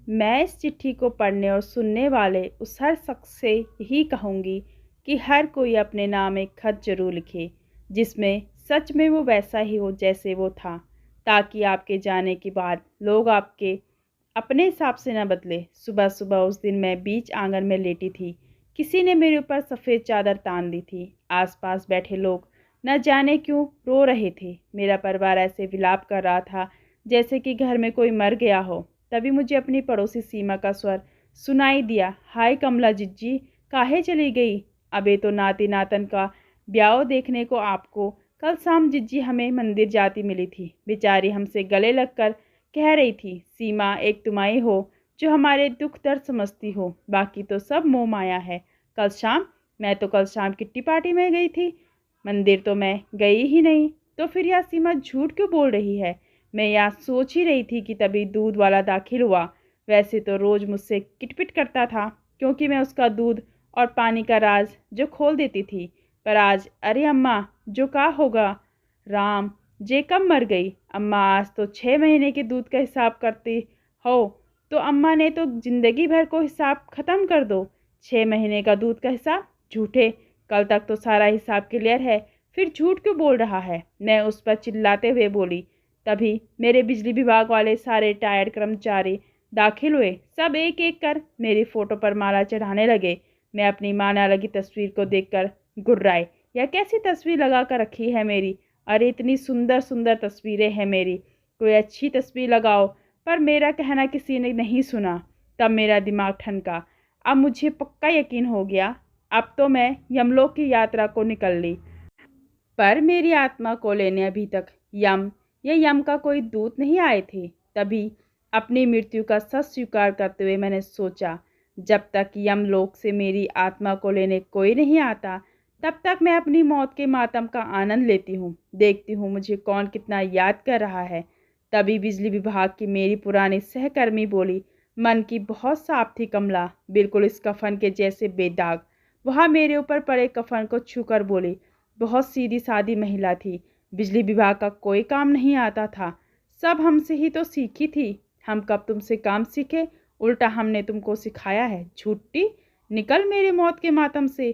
मैं इस चिट्ठी को पढ़ने और सुनने वाले उस हर शख्स से यही कहूँगी कि हर कोई अपने नाम एक खत जरूर लिखे, जिसमें सच में वो वैसा ही हो जैसे वो था, ताकि आपके जाने के बाद लोग आपके अपने हिसाब से न बदले। सुबह सुबह उस दिन मैं बीच आंगन में लेटी थी। किसी ने मेरे ऊपर सफ़ेद चादर तान दी थी। आसपास बैठे लोग न जाने क्यों रो रहे थे। मेरा परिवार ऐसे विलाप कर रहा था जैसे कि घर में कोई मर गया हो। तभी मुझे अपनी पड़ोसी सीमा का स्वर सुनाई दिया। हाय कमला जिज्जी, काहे चली गई? अबे तो नाती नातन का ब्याह देखने को आपको। कल शाम जिज्जी हमें मंदिर जाती मिली थी। बेचारी हमसे गले लगकर कह रही थी, सीमा एक तुम्हारी हो जो हमारे दुख दर्द समझती हो, बाकी तो सब मोह माया है। कल शाम? मैं तो कल शाम किट्टी पार्टी में गई थी, मंदिर तो मैं गई ही नहीं। तो फिर यह सीमा झूठ क्यों बोल रही है? मैं यह सोच ही रही थी कि तभी दूध वाला दाखिल हुआ। वैसे तो रोज़ मुझसे किटपिट करता था, क्योंकि मैं उसका दूध और पानी का राज जो खोल देती थी। पर आज, अरे अम्मा, जो का होगा राम, जे कब मर गई? अम्मा, आज तो 6 महीने के दूध का हिसाब करती हो, तो अम्मा ने तो जिंदगी भर को हिसाब ख़त्म कर दो। 6 महीने का दूध का हिसाब? झूठे, कल तक तो सारा हिसाब क्लियर है, फिर झूठ क्यों बोल रहा है? मैं उस पर चिल्लाते हुए बोली। तभी मेरे बिजली विभाग वाले सारे टायर्ड कर्मचारी दाखिल हुए। सब एक एक कर मेरी फ़ोटो पर माला चढ़ाने लगे। मैं अपनी माला लगी तस्वीर को देखकर गुर्राई। यह कैसी तस्वीर लगा कर रखी है मेरी? अरे इतनी सुंदर सुंदर तस्वीरें हैं मेरी, कोई अच्छी तस्वीर लगाओ। पर मेरा कहना किसी ने नहीं सुना। तब मेरा दिमाग ठनका। अब मुझे पक्का यकीन हो गया। अब तो मैं यमलोक की यात्रा को निकल ली। पर मेरी आत्मा को लेने अभी तक यम या यम का कोई दूत नहीं आए थे। तभी अपनी मृत्यु का सच स्वीकार करते हुए मैंने सोचा, जब तक यमलोक से मेरी आत्मा को लेने कोई नहीं आता, तब तक मैं अपनी मौत के मातम का आनंद लेती हूँ। देखती हूँ मुझे कौन कितना याद कर रहा है। तभी बिजली विभाग की मेरी पुरानी सहकर्मी बोली, मन की बहुत साफ थी कमला, बिल्कुल इस कफन के जैसे बेदाग। वहाँ मेरे ऊपर पड़े कफन को छूकर बोली, बहुत सीधी सादी महिला थी। बिजली विभाग का कोई काम नहीं आता था, सब हमसे ही तो सीखी थी। हम कब तुमसे काम सीखे? उल्टा हमने तुमको सिखाया है। झूठी, निकल मेरे मौत के मातम से।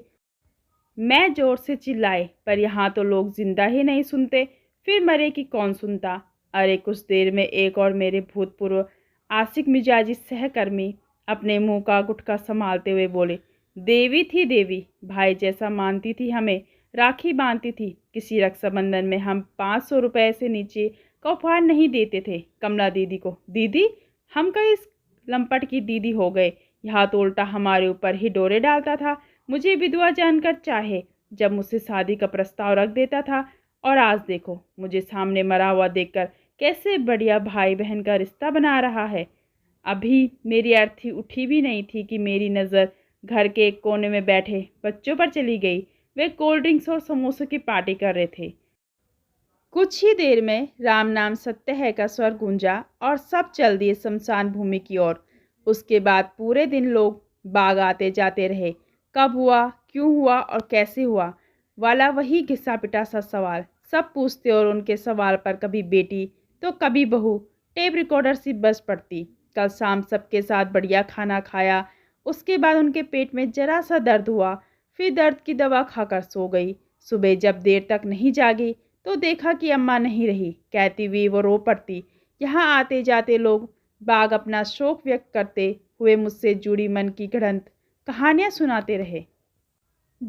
मैं जोर से चिल्लाई, पर यहाँ तो लोग जिंदा ही नहीं सुनते, फिर मरे कि कौन सुनता? अरे कुछ देर में एक और मेरे भूतपूर्व आशिक मिजाजी सहकर्मी अपने मुंह का गुटखा संभालते हुए बोले, देवी थी देवी, भाई जैसा मानती थी हमें, राखी बांधती थी। किसी रक्षाबंधन में हम 500 रुपये से नीचे का उपहार नहीं देते थे कमला दीदी को। दीदी? हम कहीं इस लंपट की दीदी हो गए? यहाँ तो उल्टा हमारे ऊपर ही डोरे डालता था। मुझे विधवा जानकर चाहे जब मुझसे शादी का प्रस्ताव रख देता था, और आज देखो मुझे सामने मरा हुआ देखकर कैसे बढ़िया भाई बहन का रिश्ता बना रहा है। अभी मेरी अर्थी उठी भी नहीं थी कि मेरी नज़र घर के एक कोने में बैठे बच्चों पर चली गई। वे कोल्ड ड्रिंक्स और समोसों की पार्टी कर रहे थे। कुछ ही देर में राम नाम सत्य है का स्वर गूंजा और सब चल दिए शमशान भूमि की ओर। उसके बाद पूरे दिन लोग बाग आते जाते रहे। कब हुआ, क्यों हुआ और कैसे हुआ वाला वही घिसा पिटा सा सवाल सब पूछते, और उनके सवाल पर कभी बेटी तो कभी बहू टेप रिकॉर्डर सी बस पड़ती। कल शाम सबके साथ बढ़िया खाना खाया। उसके बाद उनके पेट में जरा सा दर्द हुआ, फिर दर्द की दवा खाकर सो गई। सुबह जब देर तक नहीं जागी तो देखा कि अम्मा नहीं रही। कहती हुई वो रो पड़ती। यहाँ आते जाते लोग बाग अपना शोक व्यक्त करते हुए मुझसे जुड़ी मन की गढ़ंत कहानियाँ सुनाते रहे।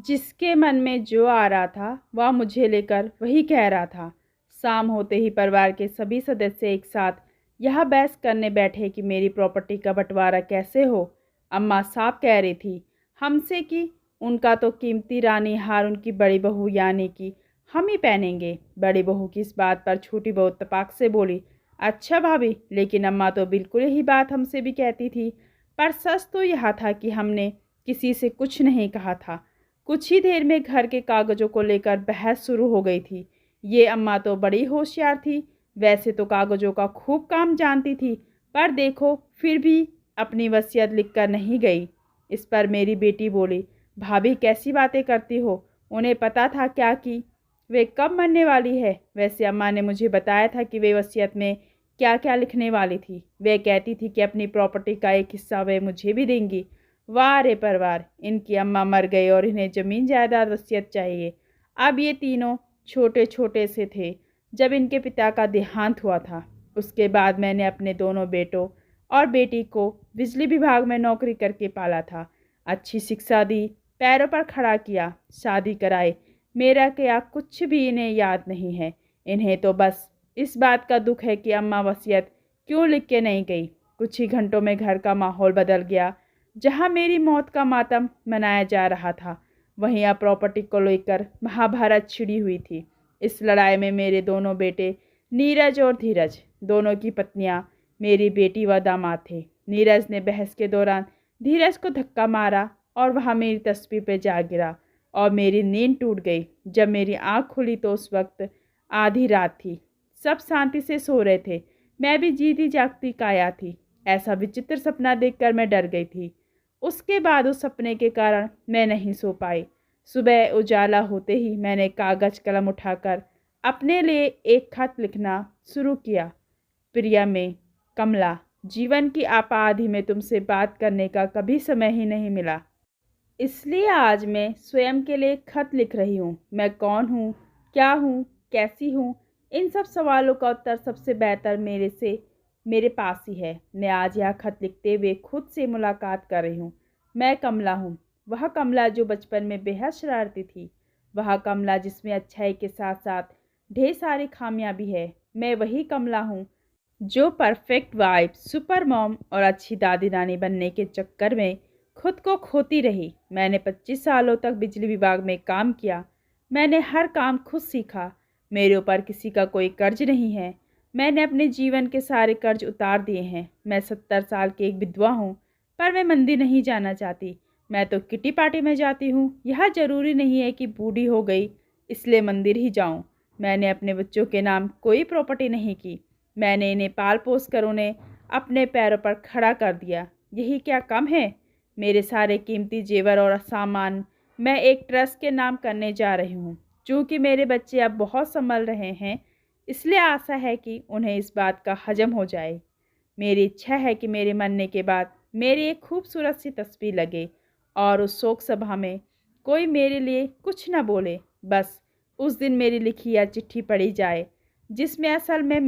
जिसके मन में जो आ रहा था वह मुझे लेकर वही कह रहा था। शाम होते ही परिवार के सभी सदस्य एक साथ यह बहस करने बैठे कि मेरी प्रॉपर्टी का बंटवारा कैसे हो। अम्मा साफ कह रही थी हमसे कि उनका तो कीमती रानी हार उनकी बड़ी बहू यानी कि हम ही पहनेंगे। बड़ी बहू की इस बात पर छोटी बहू तपाक से बोली, अच्छा भाभी, लेकिन अम्मा तो बिल्कुल यही बात हमसे भी कहती थी। पर सच तो यह था कि हमने किसी से कुछ नहीं कहा था। कुछ ही देर में घर के कागज़ों को लेकर बहस शुरू हो गई थी। ये अम्मा तो बड़ी होशियार थी, वैसे तो कागज़ों का खूब काम जानती थी, पर देखो फिर भी अपनी वसीयत लिखकर नहीं गई। इस पर मेरी बेटी बोली, भाभी कैसी बातें करती हो, उन्हें पता था क्या कि वे कब मरने वाली है? वैसे अम्मा ने मुझे बताया था कि वे वसीयत में क्या क्या लिखने वाली थी। वह कहती थी कि अपनी प्रॉपर्टी का एक हिस्सा वह मुझे भी देंगी। वाह रे परिवार, इनकी अम्मा मर गई और इन्हें ज़मीन जायदाद वसीयत चाहिए। अब ये तीनों छोटे छोटे से थे जब इनके पिता का देहांत हुआ था। उसके बाद मैंने अपने दोनों बेटों और बेटी को बिजली विभाग में नौकरी करके पाला था। अच्छी शिक्षा दी, पैरों पर खड़ा किया, शादी कराई। मेरा क्या कुछ भी इन्हें याद नहीं है। इन्हें तो बस इस बात का दुख है कि अम्मा वसीयत क्यों लिख के नहीं गई। कुछ ही घंटों में घर का माहौल बदल गया। जहाँ मेरी मौत का मातम मनाया जा रहा था, वहीं अब प्रॉपर्टी को लेकर महाभारत छिड़ी हुई थी। इस लड़ाई में मेरे दोनों बेटे नीरज और धीरज, दोनों की पत्नियां मेरी बेटी व दामाद थे। नीरज ने बहस के दौरान धीरज को धक्का मारा और वह मेरी तस्वीर पर जा गिरा और मेरी नींद टूट गई। जब मेरी आँख खुली तो उस वक्त आधी रात थी। सब शांति से सो रहे थे। मैं भी जीती जागती काया थी। ऐसा विचित्र सपना देखकर मैं डर गई थी। उसके बाद उस सपने के कारण मैं नहीं सो पाई। सुबह उजाला होते ही मैंने कागज कलम उठाकर अपने लिए एक खत लिखना शुरू किया। प्रिया में कमला, जीवन की आपाधापी में तुमसे बात करने का कभी समय ही नहीं मिला, इसलिए आज मैं स्वयं के लिए खत लिख रही हूँ। मैं कौन हूँ, क्या हूँ, कैसी हूँ, इन सब सवालों का उत्तर सबसे बेहतर मेरे पास ही है। मैं आज यह खत लिखते हुए खुद से मुलाकात कर रही हूँ। मैं कमला हूँ, वह कमला जो बचपन में बेहद शरारती थी, वह कमला जिसमें अच्छाई के साथ साथ ढेर सारी खामियां भी है। मैं वही कमला हूँ जो परफेक्ट वाइफ, सुपर मॉम और अच्छी दादी नानी बनने के चक्कर में खुद को खोती रही। मैंने 25 सालों तक बिजली विभाग में काम किया। मैंने हर काम खुद सीखा। मेरे ऊपर किसी का कोई कर्ज नहीं है। मैंने अपने जीवन के सारे कर्ज उतार दिए हैं। मैं 70 साल की एक विधवा हूँ, पर मैं मंदिर नहीं जाना चाहती। मैं तो किटी पार्टी में जाती हूँ। यह ज़रूरी नहीं है कि बूढ़ी हो गई इसलिए मंदिर ही जाऊँ। मैंने अपने बच्चों के नाम कोई प्रॉपर्टी नहीं की। मैंने इन्हें पाल पोस कर उन्हें अपने पैरों पर खड़ा कर दिया। यही क्या कम है? मेरे सारे कीमती जेवर और सामान मैं एक ट्रस्ट के नाम करने जा रही हूँ। चूँकि मेरे बच्चे अब बहुत संभल रहे हैं, इसलिए आशा है कि उन्हें इस बात का हजम हो जाए। मेरी इच्छा है कि मेरे मरने के बाद मेरी एक खूबसूरत सी तस्वीर लगे और उस शोक सभा में कोई मेरे लिए कुछ न बोले। बस उस दिन मेरी लिखी यह चिट्ठी पढ़ी जाए, जिसमें असल में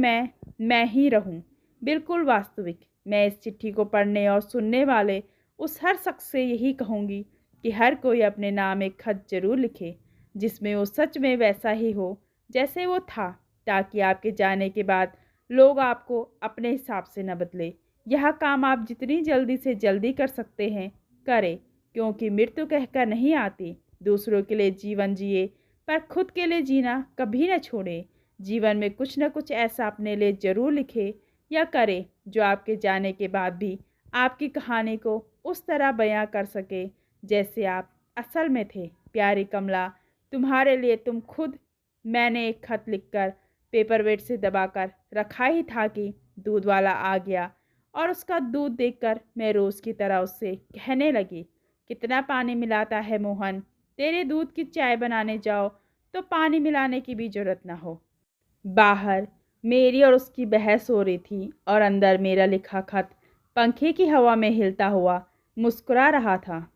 मैं ही रहूं, बिल्कुल वास्तविक। मैं इस चिट्ठी को पढ़ने और सुनने वाले उस हर शख्स से यही कहूँगी कि हर कोई अपने नाम एक खत जरूर लिखे, जिसमें वो सच में वैसा ही हो जैसे वो था, ताकि आपके जाने के बाद लोग आपको अपने हिसाब से न बदले। यह काम आप जितनी जल्दी से जल्दी कर सकते हैं करें, क्योंकि मृत्यु कहकर नहीं आती। दूसरों के लिए जीवन जिए, पर खुद के लिए जीना कभी न छोड़े। जीवन में कुछ न कुछ ऐसा अपने लिए ज़रूर लिखे या करे जो आपके जाने के बाद भी आपकी कहानी को उस तरह बयां कर सके जैसे आप असल में थे। प्यारी कमला, तुम्हारे लिए तुम खुद। मैंने एक खत लिखकर पेपर वेट से दबाकर रखा ही था कि दूध वाला आ गया और उसका दूध देखकर मैं रोज़ की तरह उससे कहने लगी, कितना पानी मिलाता है मोहन, तेरे दूध की चाय बनाने जाओ तो पानी मिलाने की भी जरूरत ना हो। बाहर मेरी और उसकी बहस हो रही थी और अंदर मेरा लिखा खत पंखे की हवा में हिलता हुआ मुस्कुरा रहा था।